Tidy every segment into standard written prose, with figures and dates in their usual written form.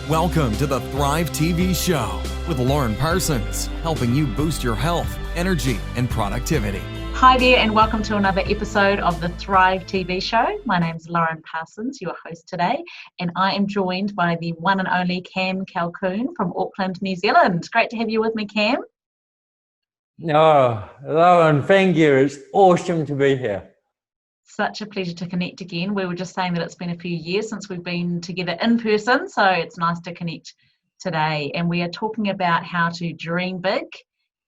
Welcome to the Thrive TV Show with Lauren Parsons, helping you boost your health, energy, and productivity. Hi there, and welcome to another episode of the Thrive TV Show. My name is Lauren Parsons, your host today, and I am joined by the one and only Calkoen from Auckland, New Zealand. Great to have you with me, Cam. Oh, Lauren, thank you. It's awesome to be here. Such a pleasure to connect again. We were just saying that it's been a few years since we've been together in person, so it's nice to connect today. And we are talking about how to dream big,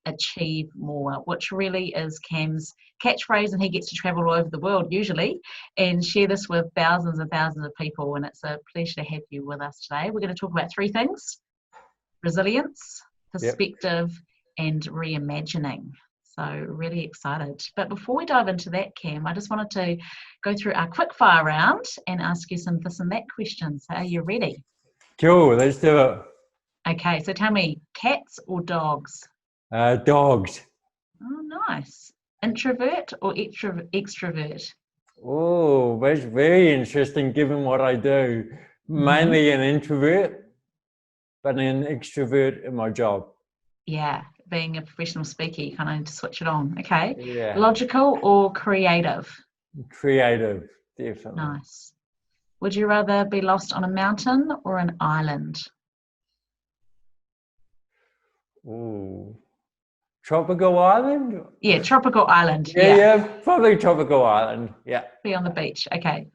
achieve more, which really is Cam's catchphrase, and he gets to travel all over the world usually and share this with thousands and thousands of people. And it's a pleasure to have you with us today. We're going to talk about three things: resilience, perspective, and reimagining. So really excited. But before we dive into that, Cam, I just wanted to go through our quick fire round and ask you some this and that questions. So are you ready? Cool, let's do it. Okay, so tell me, cats or dogs? Dogs. Oh, nice. Introvert or extrovert? Oh, that's very interesting given what I do. Mainly an introvert, but an extrovert in my job. Yeah, being a professional speaker, you kind of need to switch it on. Okay. Yeah. Logical or creative? Creative, definitely. Nice. Would you rather be lost on a mountain or an island? Ooh. Tropical island? Yeah, tropical island. Yeah, probably tropical island. Yeah. Be on the beach. Okay.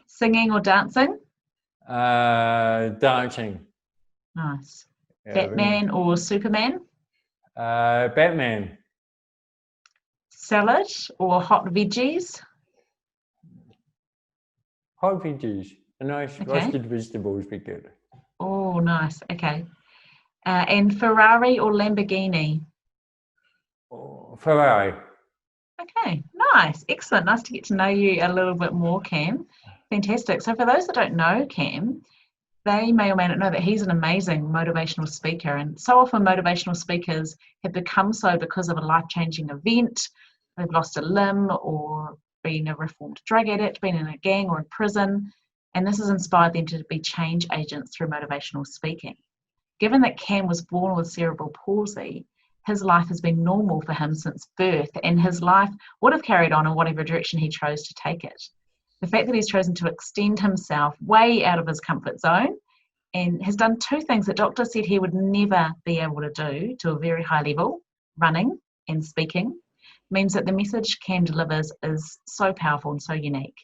Singing or dancing? Dancing. Nice. Yeah, Batman or Superman? Batman. Salad or hot veggies? Hot veggies. A nice roasted vegetables be good. Oh, nice. Okay. And Ferrari or Lamborghini? Oh, Ferrari. Okay, nice. Excellent. Nice to get to know you a little bit more, Cam. Fantastic. So for those that don't know Cam, they may or may not know that he's an amazing motivational speaker. And so often motivational speakers have become so because of a life-changing event. They've lost a limb or been a reformed drug addict, been in a gang or in prison. And this has inspired them to be change agents through motivational speaking. Given that Cam was born with cerebral palsy, his life has been normal for him since birth, and his life would have carried on in whatever direction he chose to take it. The fact that he's chosen to extend himself way out of his comfort zone and has done two things that doctors said he would never be able to do to a very high level, running and speaking, means that the message Cam delivers is so powerful and so unique.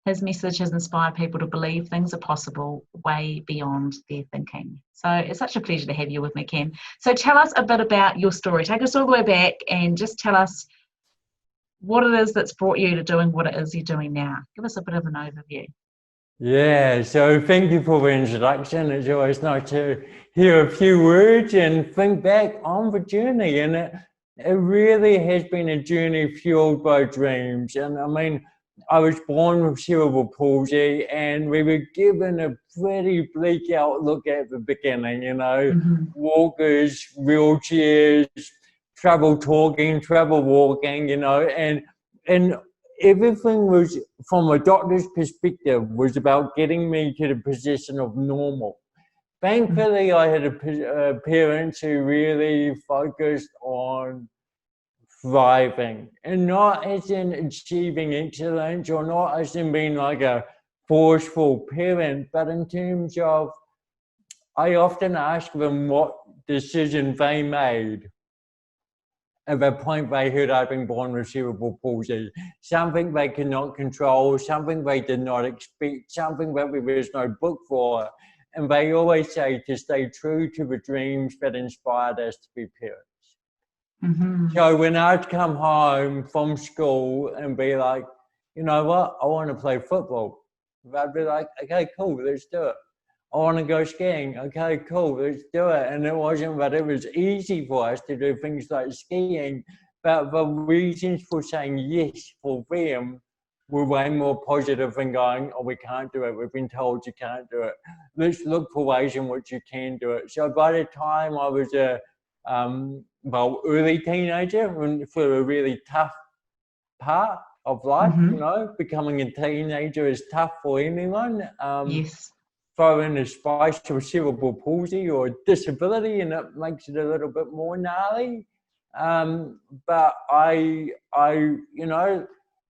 His message has inspired people to believe things are possible way beyond their thinking. So it's such a pleasure to have you with me, Cam. So tell us a bit about your story. Take us all the way back and just tell us what it is that's brought you to doing what it is you're doing now. Give us a bit of an overview. Yeah, so thank you for the introduction. It's always nice to hear a few words and think back on the journey. And it really has been a journey fueled by dreams. And I mean, I was born with cerebral palsy, and we were given a pretty bleak outlook at the beginning, you know, walkers, wheelchairs, trouble talking, trouble walking, you know, and everything was, from a doctor's perspective, was about getting me to the position of normal. Thankfully, I had parents who really focused on thriving, and not as in achieving excellence or not as in being like a forceful parent, but in terms of, I often ask them what decision they made at the point they heard I'd been born with cerebral palsy, something they could not control, something they did not expect, something that there was no book for. And they always say to stay true to the dreams that inspired us to be parents. So when I'd come home from school and be like, you know what, I want to play football, they'd be like, okay, cool, let's do it. I want to go skiing. Okay, cool, let's do it. And it wasn't that it was easy for us to do things like skiing, but the reasons for saying yes for them were way more positive than going, oh, we can't do it. We've been told you can't do it. Let's look for ways in which you can do it. So by the time I was a early teenager, for a really tough part of life, you know, becoming a teenager is tough for anyone. Yes. throw in a spice or cerebral palsy or disability, and it makes it a little bit more gnarly. But you know,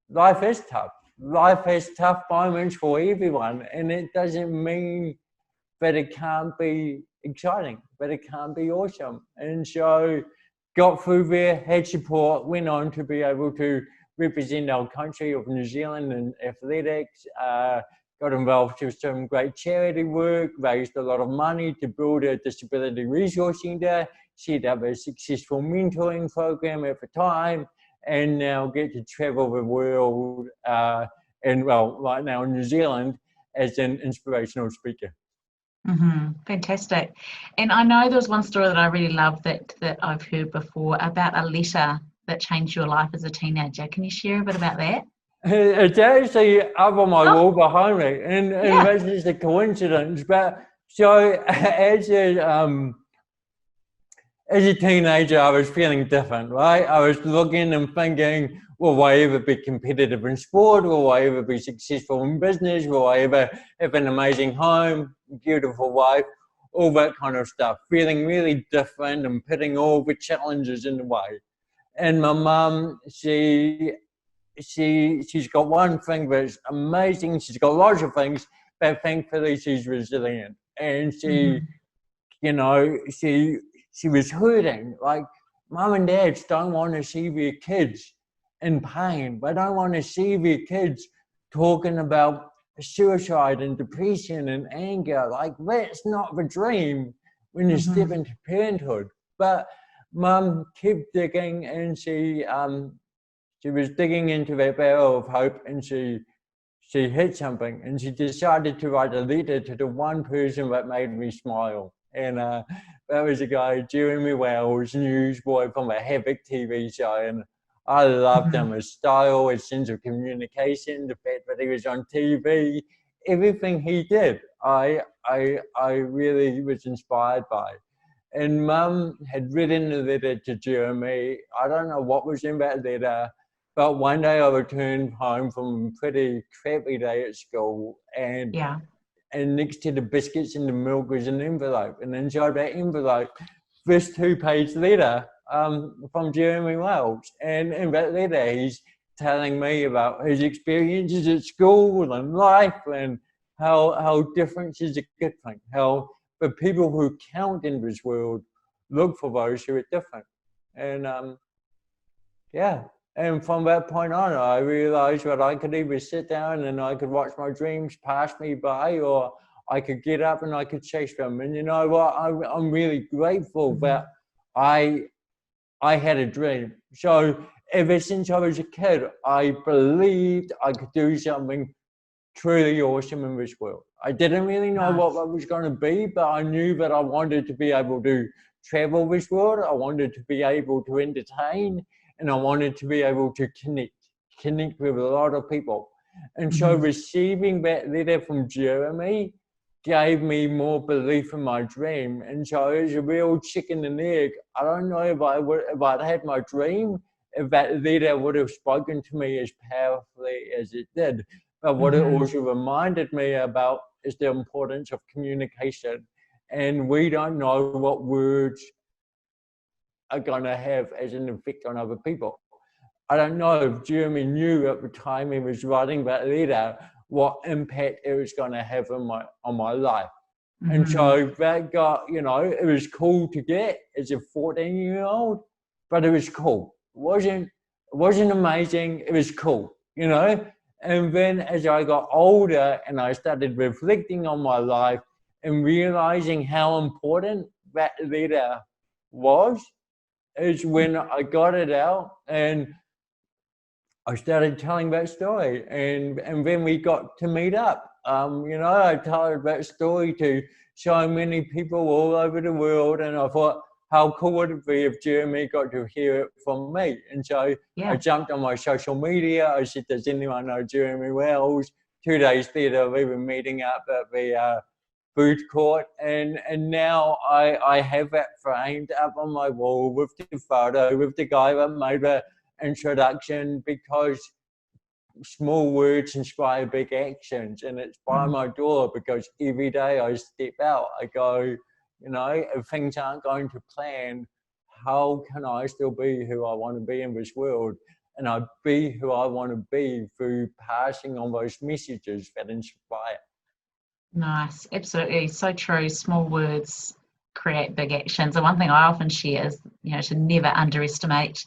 life is tough. Life has tough moments for everyone, and it doesn't mean that it can't be exciting, that it can't be awesome. And so got through there, had support, went on to be able to represent our country of New Zealand in athletics, got involved with some great charity work, raised a lot of money to build a disability resource centre, set up a successful mentoring program at the time, and now get to travel the world, and well, right now in New Zealand as an inspirational speaker. Fantastic. And I know there was one story that I really loved that I've heard before about a letter that changed your life as a teenager. Can you share a bit about that? It's actually up on my wall behind me, and that's just a coincidence. But so as a teenager, I was feeling different, right? I was looking and thinking, will I ever be competitive in sport? Will I ever be successful in business? Will I ever have an amazing home, beautiful wife, all that kind of stuff? Feeling really different and putting all the challenges in the way. And my mum, she's got one thing that's amazing. She's got lots of things, but thankfully she's resilient. And she, you know, she was hurting. Like, mum and dads don't want to see their kids in pain. They don't want to see their kids talking about suicide and depression and anger. Like, that's not the dream when you step into parenthood. But mum kept digging, and she was digging into that barrel of hope, and she hit something, and she decided to write a letter to the one person that made me smile. And that was a guy, Jeremy Wells, newsboy from a Havoc TV show. And I loved him, his style, his sense of communication, the fact that he was on TV, everything he did, I really was inspired by. And mum had written a letter to Jeremy. I don't know what was in that letter, but one day I returned home from a pretty crappy day at school, and next to the biscuits and the milk was an envelope, and inside that envelope, this 2-page letter from Jeremy Wells. And in that letter, he's telling me about his experiences at school and life, and how difference is a good thing, how the people who count in this world look for those who are different. And and from that point on, I realized that I could either sit down and I could watch my dreams pass me by, or I could get up and I could chase them. And you know what? I'm really grateful that I had a dream. So ever since I was a kid, I believed I could do something truly awesome in this world. I didn't really know what that was going to be, but I knew that I wanted to be able to travel this world. I wanted to be able to entertain, and I wanted to be able to connect with a lot of people. And so receiving that letter from Jeremy gave me more belief in my dream. And so it was a real chicken and egg. I don't know if I'd had my dream, if that letter would have spoken to me as powerfully as it did. But what it also reminded me about is the importance of communication. And we don't know what words are going to have as an effect on other people. I don't know if Jeremy knew at the time he was writing that letter what impact it was going to have on my life. And so that got, you know, it was cool to get as a 14-year-old, but it was cool. It wasn't amazing, it was cool, you know. And then as I got older and I started reflecting on my life and realizing how important that letter was, is when I got it out and I started telling that story. And then we got to meet up. You know, I told that story to so many people all over the world, and I thought, how cool would it be if Jeremy got to hear it from me? And so I jumped on my social media. I said, does anyone know Jeremy Wells? 2 days later, we were meeting up at the food court, and now I have that framed up on my wall with the photo with the guy that made the introduction, because small words inspire big actions, and it's by my door, because every day I step out, I go, if things aren't going to plan, how can I still be who I want to be in this world? And I be who I want to be through passing on those messages that inspire. Nice, absolutely, so true. Small words create big actions. And one thing I often share is, to never underestimate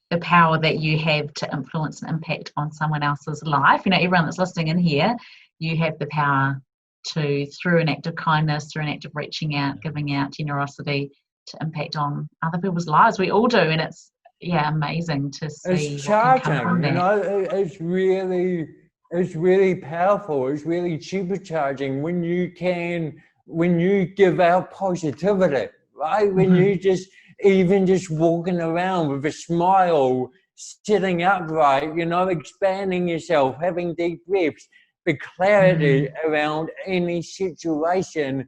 the power that you have to influence and impact on someone else's life. Everyone that's listening in here, you have the power to, through an act of kindness, through an act of reaching out, giving out, generosity, to impact on other people's lives. We all do, and it's amazing to see It's what can come from charging, that. it's really powerful. It's really supercharging when you give out positivity, right? When you even just walking around with a smile, sitting upright, expanding yourself, having deep breaths, the clarity around any situation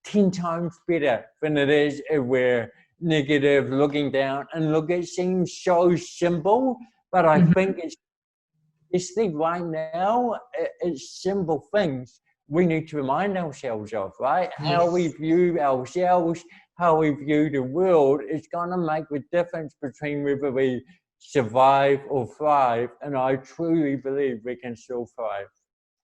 10 times better than it is if we're negative, looking down. And look, it seems so simple, but I think especially right now, it's simple things we need to remind ourselves of, right? How we view ourselves, how we view the world is going to make the difference between whether we survive or thrive. And I truly believe we can still thrive.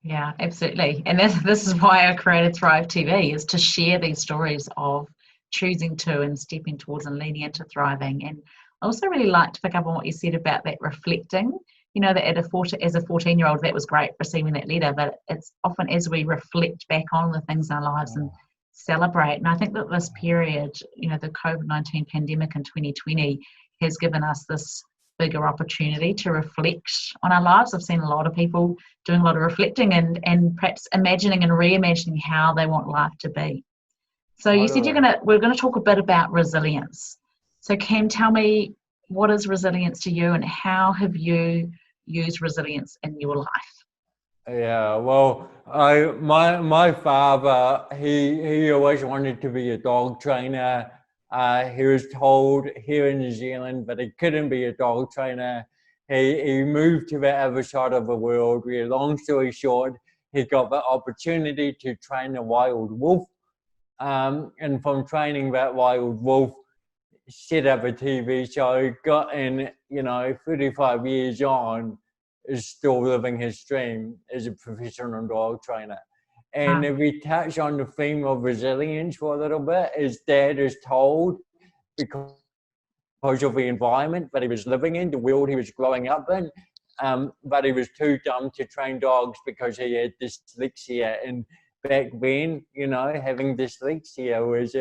Yeah, absolutely. And this is why I created Thrive TV, is to share these stories of choosing to and stepping towards and leaning into thriving. And I also really like to pick up on what you said about that reflecting. That as a 14-year-old, that was great receiving that letter, but it's often as we reflect back on the things in our lives and celebrate. And I think that this period, the COVID-19 pandemic in 2020 has given us this bigger opportunity to reflect on our lives. I've seen a lot of people doing a lot of reflecting and perhaps imagining and reimagining how they want life to be. So you said we're gonna talk a bit about resilience. So Cam, tell me, what is resilience to you, and how have you used resilience in your life? Yeah, well, my father, he always wanted to be a dog trainer. He was told here in New Zealand that he couldn't be a dog trainer. He moved to the other side of the world. Long story short, he got the opportunity to train a wild wolf. And from training that wild wolf, set up a TV show, got in, 35 years on, is still living his dream as a professional dog trainer. And if we touch on the theme of resilience for a little bit, his dad is told, because of the environment that he was living in, the world he was growing up in, but he was too dumb to train dogs because he had dyslexia. And back then, having dyslexia was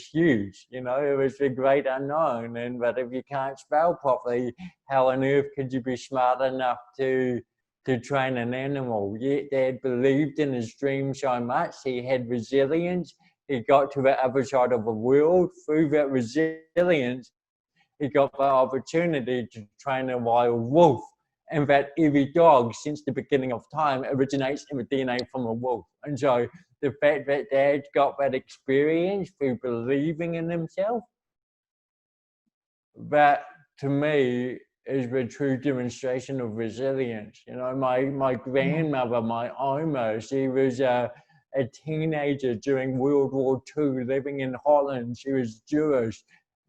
huge. It was the great unknown. But if you can't spell properly, how on earth could you be smart enough to train an animal? Yet Dad believed in his dream so much. He had resilience. He got to the other side of the world. Through that resilience, he got the opportunity to train a wild wolf. And that every dog, since the beginning of time, originates in the DNA from a wolf. And so the fact that Dad got that experience through believing in himself, that to me is the true demonstration of resilience. My grandmother, my Oma, she was a teenager during World War II, living in Holland. She was Jewish.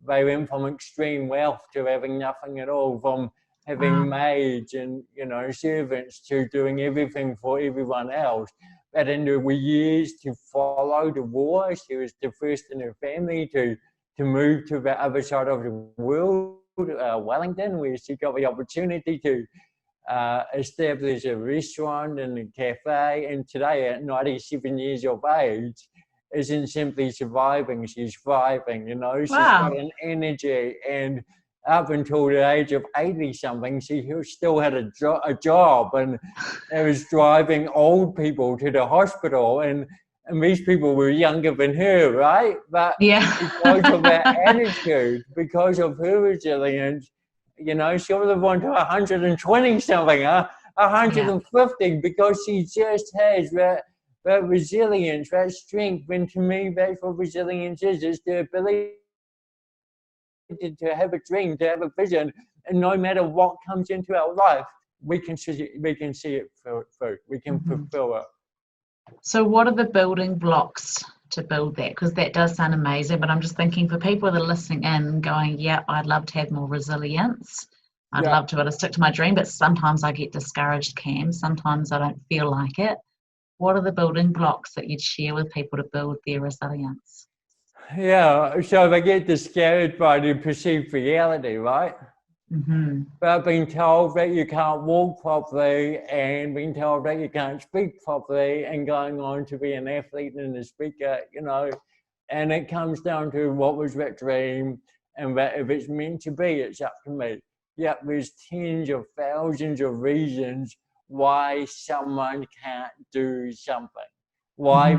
They went from extreme wealth to having nothing at all, from having maids and servants to doing everything for everyone else. But in the years to follow the war, she was the first in her family to move to the other side of the world, Wellington, where she got the opportunity to establish a restaurant and a cafe. And today, at 97 years of age, isn't simply surviving, she's thriving. She's got an energy. And up until the age of 80-something, she still had a job, and it was driving old people to the hospital. And these people were younger than her, right? But because of that attitude, because of her resilience, she'll live on to 120-something, 150, because she just has that resilience, that strength. And to me, that's what resilience is. It's the ability to have a dream, to have a vision, and no matter what comes into our life, we can see it through. We can fulfill it. So what are the building blocks to build that? Because that does sound amazing, but I'm just thinking for people that are listening in going, yeah, I'd love to have more resilience. I'd love to be able to stick to my dream, but sometimes I get discouraged, Cam. Sometimes I don't feel like it. What are the building blocks that you'd share with people to build their resilience? Yeah, so they get discouraged by the perceived reality, right? But being told that you can't walk properly and being told that you can't speak properly and going on to be an athlete and a speaker, you know, and it comes down to what was that dream and that if it's meant to be, it's up to me. Yep, there's tens of thousands of reasons why someone can't do something. Why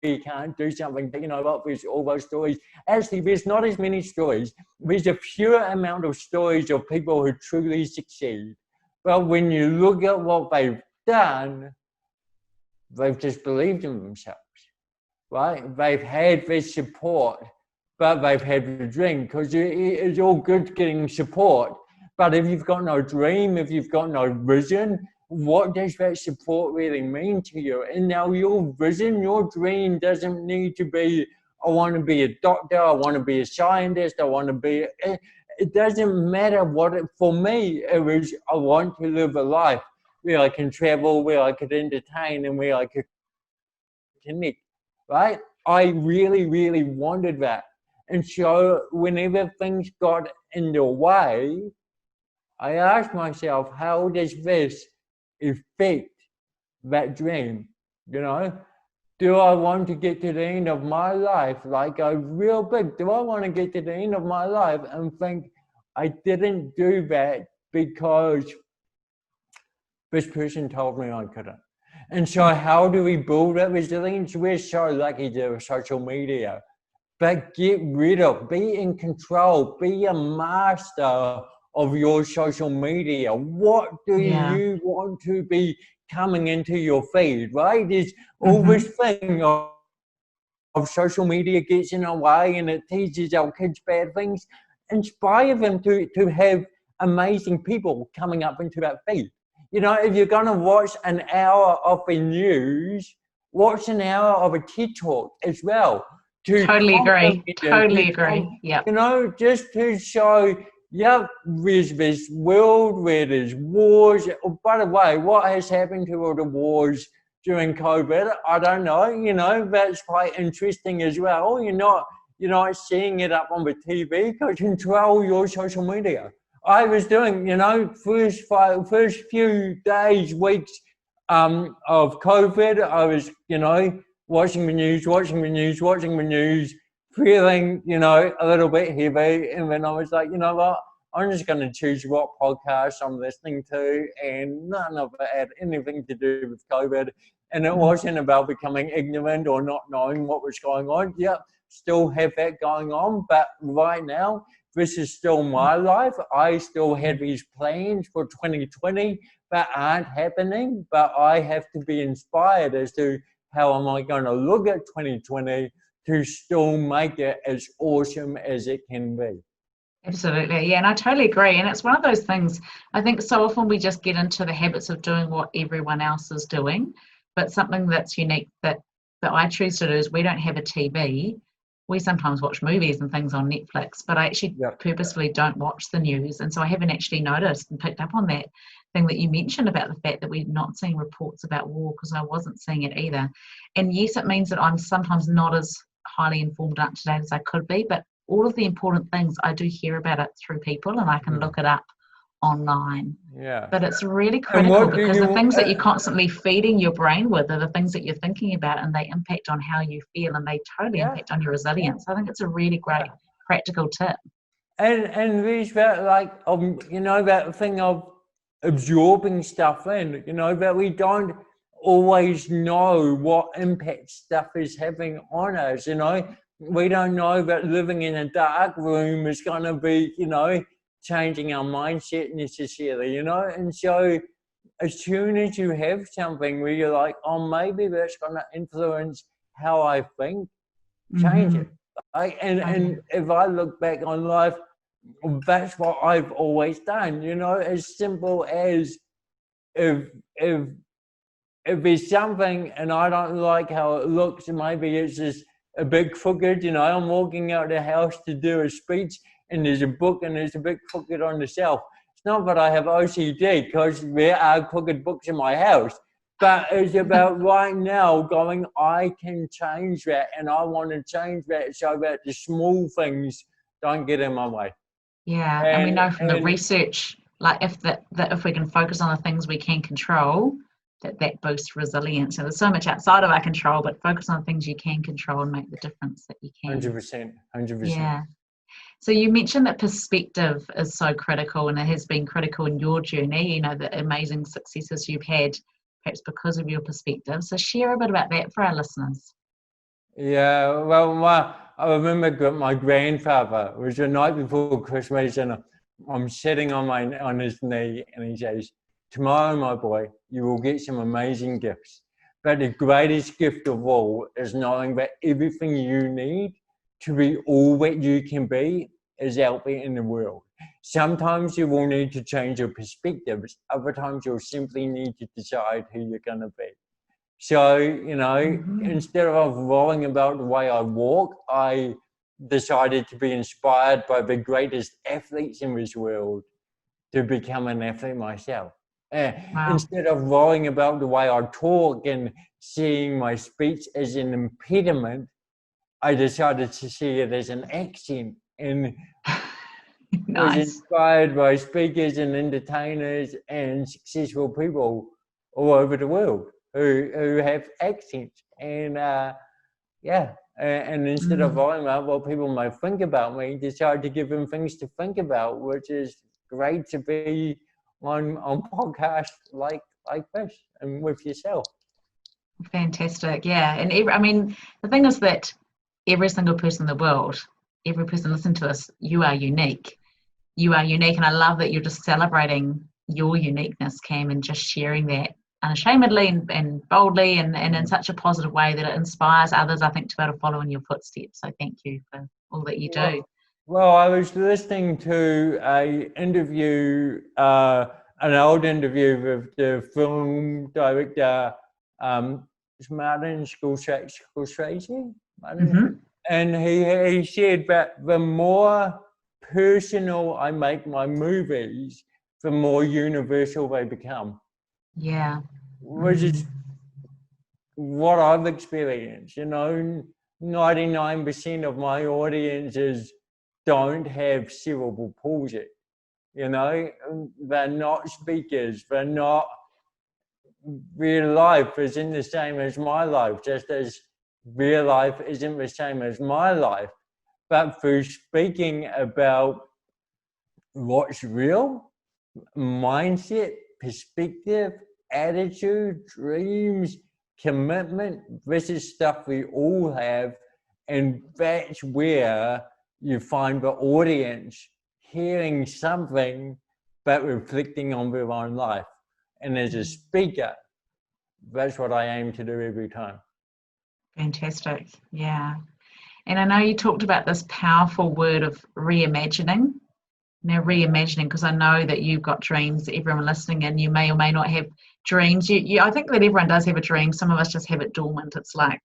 we can't do something, you know what, there's all those stories. Actually, there's not as many stories. There's a fewer amount of stories of people who truly succeed. But when you look at what they've done, they've just believed in themselves, right? They've had this support, but they've had the dream, because it's all good getting support. But if you've got no dream, if you've got no vision, what does that support really mean to you? And now your vision, your dream doesn't need to be, I want to be a doctor, I want to be a scientist, I want to be, it doesn't matter what for me, it was, I want to live a life where I can travel, where I could entertain, and where I could connect, right? I really, really wanted that. And so whenever things got in the way, I asked myself, how does this affect that dream? You know, do I want to get to the end of my life like a real big? Do I want to get to the end of my life and think I didn't do that because this person told me I couldn't? And so how do we build that resilience? We're so lucky to have social media, but get rid of, be in control, be a master of your social media. What do you want to be coming into your feed, right? There's all this thing of social media gets in our way and it teaches our kids bad things. Inspire them to have amazing people coming up into that feed. You know, if you're going to watch an hour of the news, watch an hour of a TED Talk as well. Totally agree. Yeah. You know, just to show, there's this world where there's wars. Oh, by the way, what has happened to all the wars during COVID? I don't know. You know, that's quite interesting as well. You're not seeing it up on the TV. Control your social media. I was doing, you know, first few days, weeks of COVID, I was, you know, watching the news, feeling, you know, a little bit heavy. And then I was like, you know what, I'm just going to choose what podcast I'm listening to, and none of it had anything to do with COVID. And it wasn't about becoming ignorant or not knowing what was going on. Still have that going on, but right now, this is still my life. I still had these plans for 2020 that aren't happening, but I have to be inspired as to how am I going to look at 2020 to still make it as awesome as it can be. Absolutely. Yeah, and I totally agree. And it's one of those things, I think so often we just get into the habits of doing what everyone else is doing, but something that's unique that I choose to do is we don't have a TV. We sometimes watch movies and things on Netflix, but I actually purposefully don't watch the news. And so I haven't actually noticed and picked up on that thing that you mentioned about the fact that we're not seeing reports about war, because I wasn't seeing it either. And yes, it means that I'm sometimes not as highly informed up to date as I could be, but all of the important things, I do hear about it through people and I can look it up online. But it's really critical because the things that you're constantly feeding your brain with are the things that you're thinking about, and they impact on how you feel, and they totally impact on your resilience. I think it's a really great practical tip. And there's that, like, you know, that thing of absorbing stuff in, you know, that we don't always know what impact stuff is having on us, you know. We don't know that living in a dark room is going to be, you know, changing our mindset necessarily, you know. And so as soon as you have something where you're like, oh, maybe that's going to influence how I think, change it. And if I look back on life, that's what I've always done, you know, as simple as if if if there's something and I don't like how it looks, and maybe it's just a big crooked, you know, I'm walking out the house to do a speech and there's a book and there's a big crooked on the shelf. It's not that I have OCD, because there are crooked books in my house, but it's about right now going, I can change that, and I want to change that so that the small things don't get in my way. Yeah, and we And know from the research, like that if we can focus on the things we can control, that boosts resilience. So there's so much outside of our control, but focus on things you can control and make the difference that you can. 100%, 100%. Yeah. So you mentioned that perspective is so critical, and it has been critical in your journey, you know, the amazing successes you've had, perhaps because of your perspective. So share a bit about that for our listeners. Yeah, well, I remember my grandfather, it was the night before Christmas, and I'm sitting on his knee, and he says, tomorrow, my boy, you will get some amazing gifts. But the greatest gift of all is knowing that everything you need to be all that you can be is out there in the world. Sometimes you will need to change your perspectives. Other times you'll simply need to decide who you're going to be. So, you know, instead of worrying about the way I walk, I decided to be inspired by the greatest athletes in this world to become an athlete myself. Wow. Instead of worrying about the way I talk and seeing my speech as an impediment, I decided to see it as an accent, and was Nice. inspired by speakers and entertainers and successful people all over the world who have accents. And and instead of worrying about what people might think about me, decided to give them things to think about, which is great to be on podcasts like this and with yourself. Fantastic. Yeah. And the thing is that every single person in the world, every person listening to us, you are unique. You are unique. And I love that you're just celebrating your uniqueness, Cam, and just sharing that unashamedly and boldly and in such a positive way that it inspires others, I think, to be able to follow in your footsteps. So thank you for all that you do. Well, I was listening to an old interview with the film director, Martin Scorsese, and he said that the more personal I make my movies, the more universal they become. Yeah. Which is what I've experienced. You know, 99% of my audiences don't have cerebral palsy. You know, they're not speakers. They're not. Real life isn't the same as my life, just as real life isn't the same as my life. But through speaking about what's real, mindset, perspective, attitude, dreams, commitment, this is stuff we all have. And that's where you find the audience hearing something but reflecting on their own life. And as a speaker, that's what I aim to do every time. Fantastic. Yeah. And I know you talked about this powerful word of reimagining. Now, reimagining, because I know that you've got dreams, everyone listening in, you may or may not have dreams. I think that everyone does have a dream. Some of us just have it dormant. It's like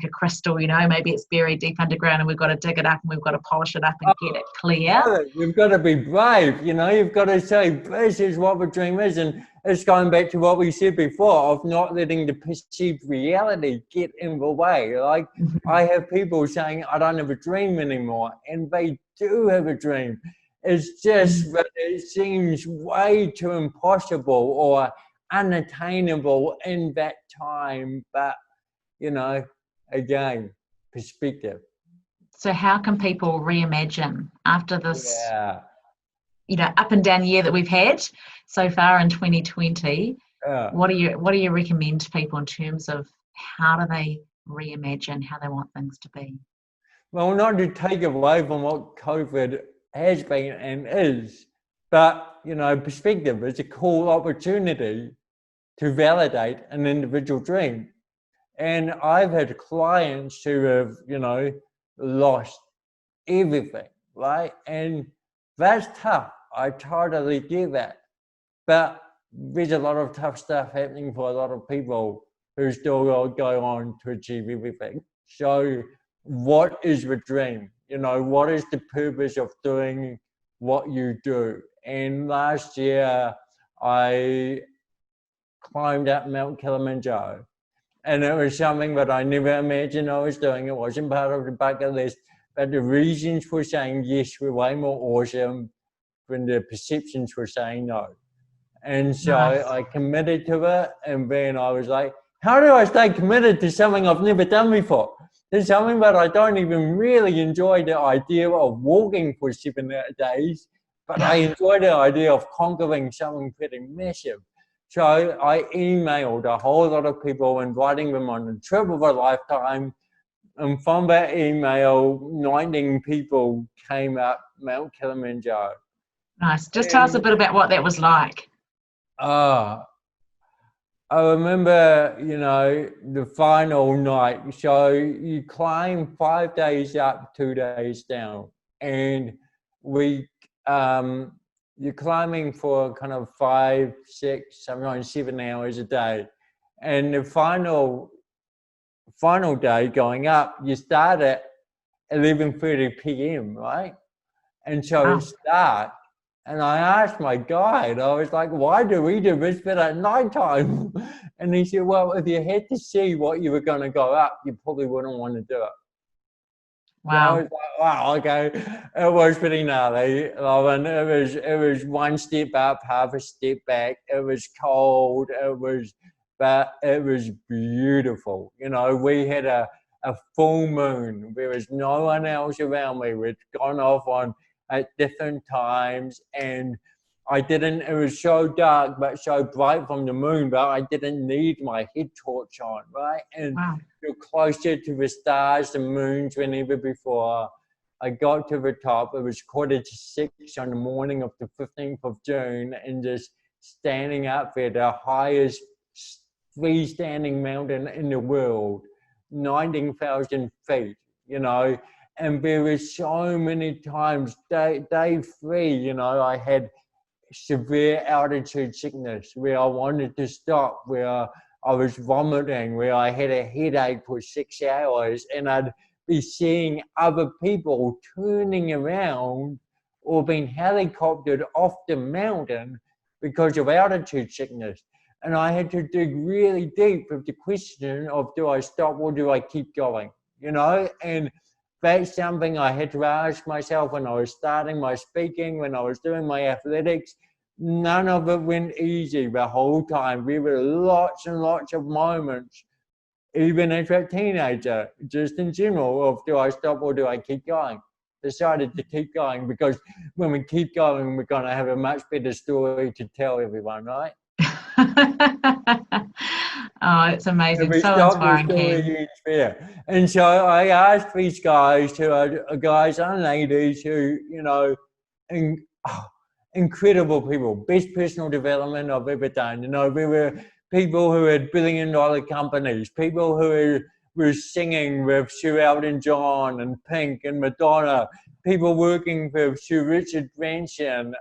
a crystal, you know, maybe it's buried deep underground and we've got to dig it up and we've got to polish it up and get it clear. You've got to be brave, you know, you've got to say, this is what the dream is. And it's going back to what we said before of not letting the perceived reality get in the way. Like I have people saying, I don't have a dream anymore. And they do have a dream. It's just that it seems way too impossible or unattainable in that time. But, you know, again, perspective. So how can people reimagine after this, Yeah. you know, up and down year that we've had so far in 2020? What do you recommend to people in terms of how do they reimagine how they want things to be? Well, not to take away from what COVID has been and is, but, you know, perspective is a cool opportunity to validate an individual dream. And I've had clients who have, you know, lost everything, right? And That's tough. I totally get that. But there's a lot of tough stuff happening for a lot of people who still go on to achieve everything. So what is the dream? You know, what is the purpose of doing what you do? And last year, I climbed up Mount Kilimanjaro. And it was something that I never imagined I was doing. It wasn't part of the bucket list. But the reasons for saying yes were way more awesome than the perceptions for saying no. And so Nice. I committed to it. And then I was like, how do I stay committed to something I've never done before? There's something that I don't even really enjoy the idea of walking for 7 days, but I enjoy the idea of conquering something pretty massive. So I emailed a whole lot of people, inviting them on a trip of a lifetime. And from that email, 19 people came up Mount Kilimanjaro. Nice. Just tell us a bit about what that was like. I remember, you know, the final night. So you climb 5 days up, 2 days down, and you're climbing for kind of 5, 6, sometimes 7 hours a day. And the final day going up, you start at 11:30 p.m., right? And so Wow. it's dark. And I asked my guide, I was like, why do we do this bit at nighttime? And he said, well, if you had to see what you were going to go up, you probably wouldn't want to do it. Wow. So I was like, wow, okay. It was pretty gnarly. And it was one step up, half a step back. It was cold. But it was beautiful. You know, we had a full moon. There was no one else around me. We'd gone off on at different times, and it was so dark but so bright from the moon, but I didn't need my head torch on, right? And Wow. you're closer to the stars and moons than ever before. I got to the top. It was 5:45 on the morning of the 15th of June, and just standing up there, the highest freestanding mountain in the world, 19,000 feet, you know. And there were so many times, day 3, you know, I had severe altitude sickness where I wanted to stop, where I was vomiting, where I had a headache for 6 hours, and I'd be seeing other people turning around or being helicoptered off the mountain because of altitude sickness. And I had to dig really deep with the question of, do I stop or do I keep going? You know, and that's something I had to ask myself when I was starting my speaking, when I was doing my athletics. None of it went easy the whole time. There were lots and lots of moments, even as a teenager, just in general, of do I stop or do I keep going? Decided to keep going, because when we keep going, we're going to have a much better story to tell everyone, right? Oh, it's amazing. So inspiring, Ken. And so I asked these guys, who are guys and ladies who, you know, incredible people, best personal development I've ever done. You know, there were people who had billion-dollar companies, people who were singing with Sir Elton John and Pink and Madonna, people working with Sir Richard Branson,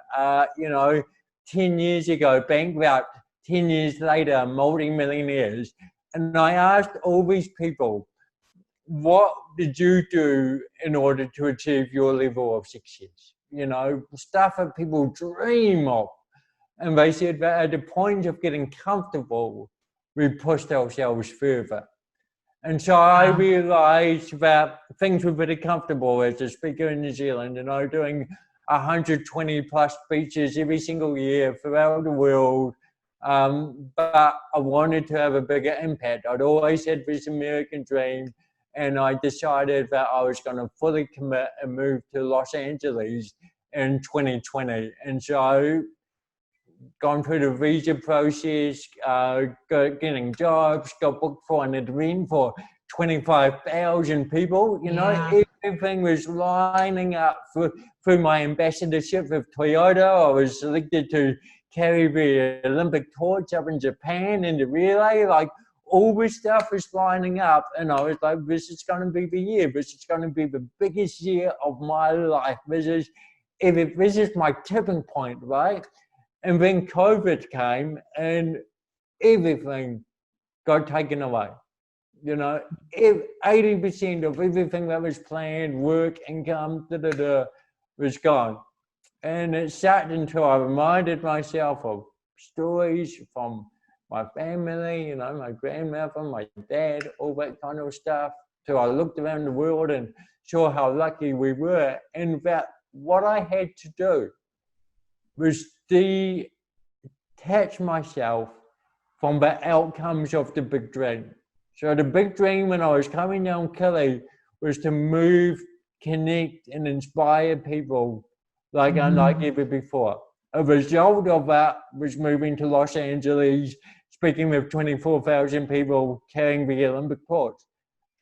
you know, 10 years ago, bankrupt, 10 years later, multi-millionaires. And I asked all these people, what did you do in order to achieve your level of success? You know, stuff that people dream of. And they said that at the point of getting comfortable, we pushed ourselves further. And so I realized that things were pretty comfortable as a speaker in New Zealand, you know, doing 120 plus speeches every single year throughout the world. But I wanted to have a bigger impact. I'd always had this American dream, and I decided that I was going to fully commit and move to Los Angeles in 2020. And so gone through the visa process, getting jobs, got booked for an event for 25,000 people. You know, everything was lining up for my ambassadorship with Toyota. I was selected to carry the Olympic torch up in Japan in the relay. Like, all this stuff was lining up, and I was like, this is going to be the year. This is going to be the biggest year of my life. This is this is my tipping point, right? And then COVID came and everything got taken away. 80% of everything that was planned, work, income, was gone. And it sat until I reminded myself of stories from my family, my grandmother, my dad, all that kind of stuff. So I looked around the world and saw how lucky we were. And that what I had to do was detach myself from the outcomes of the big dream. So the big dream when I was coming down Kili was to move, connect, and inspire people like unlike ever before. A result of that was moving to Los Angeles, speaking with 24,000 people, carrying the Olympic torch.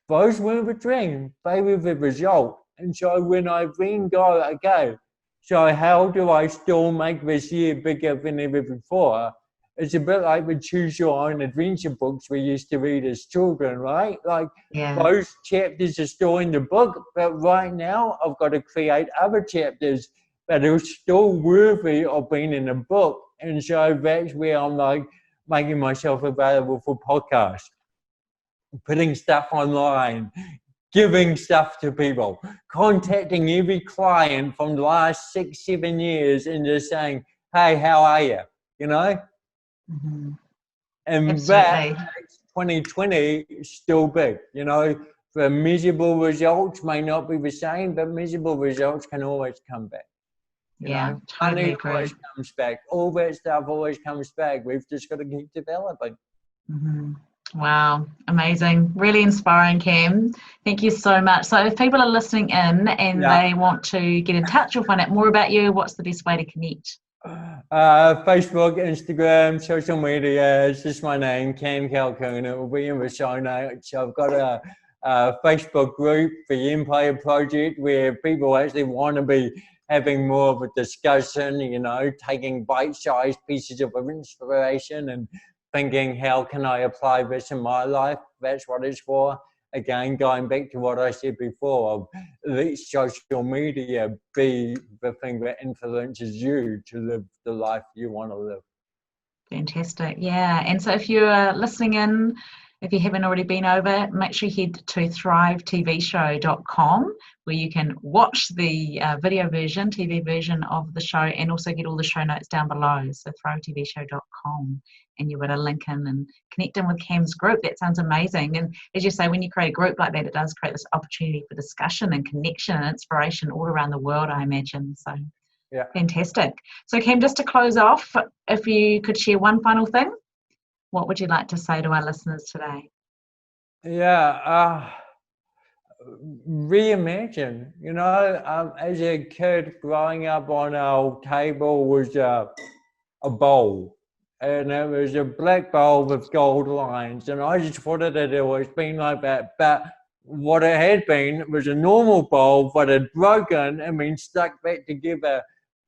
Those weren't the dream, they were the result. And so when I then go, okay, so how do I still make this year bigger than ever before? It's a bit like the choose your own adventure books we used to read as children, right? Like those chapters are still in the book, but right now I've got to create other chapters that are still worthy of being in a book. And so that's where I'm like making myself available for podcasts, putting stuff online, giving stuff to people, contacting every client from the last 6-7 years and just saying, hey, how are you? And Absolutely. that makes 2020 still big. The miserable results may not be the same, but miserable results can always come back. Totally agree. Always comes back. All that stuff always comes back. We've just got to keep developing. Wow, amazing. Really inspiring, Cam. Thank you so much. So if people are listening in and they want to get in touch or find out more about you, what's the best way to connect? Facebook, Instagram, social media. It's just my name, Cam Calkoen. It will be in the show notes. I've got a Facebook group, the Empire Project, where people actually want to be having more of a discussion, taking bite-sized pieces of inspiration and thinking, how can I apply this in my life? That's what it's for. Again, going back to what I said before, let social media be the thing that influences you to live the life you want to live. Fantastic. Yeah. And so if you're listening in, if you haven't already been over, make sure you head to thrivetvshow.com where you can watch the video version, TV version of the show, and also get all the show notes down below. So thrivetvshow.com, and you've got a link in and connect in with Cam's group. That sounds amazing. And as you say, when you create a group like that, it does create this opportunity for discussion and connection and inspiration all around the world, I imagine. So fantastic. So Cam, just to close off, if you could share one final thing, what would you like to say to our listeners today? Reimagine. As a kid growing up on our table was a bowl, and it was a black bowl with gold lines, and I just thought it had always been like that, but what it had been was a normal bowl but had broken and been stuck back together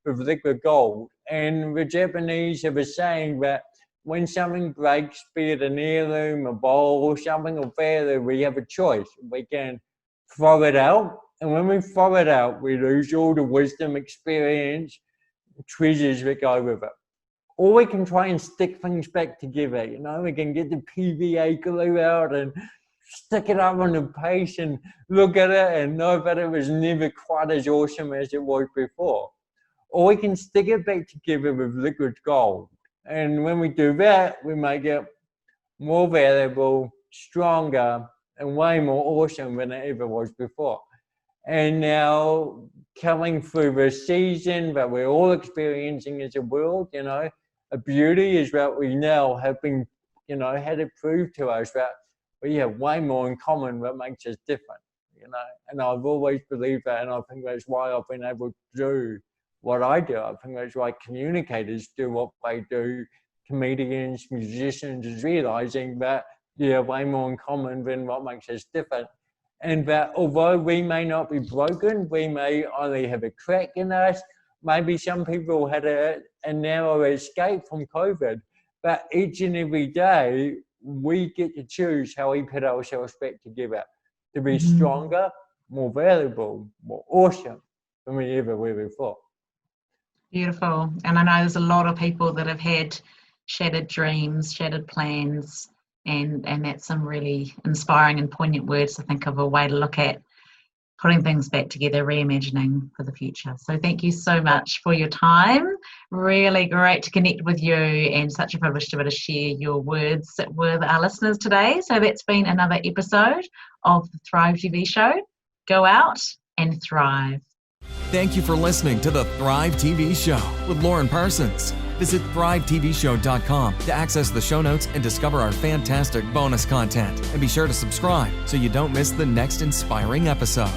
with liquid gold. And the Japanese have a saying that when something breaks, be it an heirloom, a bowl, or something of value, we have a choice. We can throw it out, and when we throw it out, we lose all the wisdom, experience, treasures that go with it. Or we can try and stick things back together. We can get the PVA glue out and stick it up on the page and look at it and know that it was never quite as awesome as it was before. Or we can stick it back together with liquid gold. And when we do that, we make it more valuable, stronger, and way more awesome than it ever was before. And now, coming through the season that we're all experiencing as a world, a beauty is that we now have been, had it proved to us that we have way more in common that makes us different, And I've always believed that, and I think that's why I've been able to do what I do. I think that's why communicators do what they do. Comedians, musicians, is realizing that you have way more in common than what makes us different. And that although we may not be broken, we may only have a crack in us. Maybe some people had a narrow escape from COVID, but each and every day we get to choose how we put ourselves back together to be stronger, more valuable, more awesome than we ever were before. Beautiful. And I know there's a lot of people that have had shattered dreams, shattered plans, and that's some really inspiring and poignant words to think of, a way to look at putting things back together, reimagining for the future. So thank you so much for your time. Really great to connect with you, and such a privilege to be able to share your words with our listeners today. So that's been another episode of the Thrive TV show. Go out and thrive. Thank you for listening to the Thrive TV Show with Lauren Parsons. Visit thrivetvshow.com to access the show notes and discover our fantastic bonus content. And be sure to subscribe so you don't miss the next inspiring episode.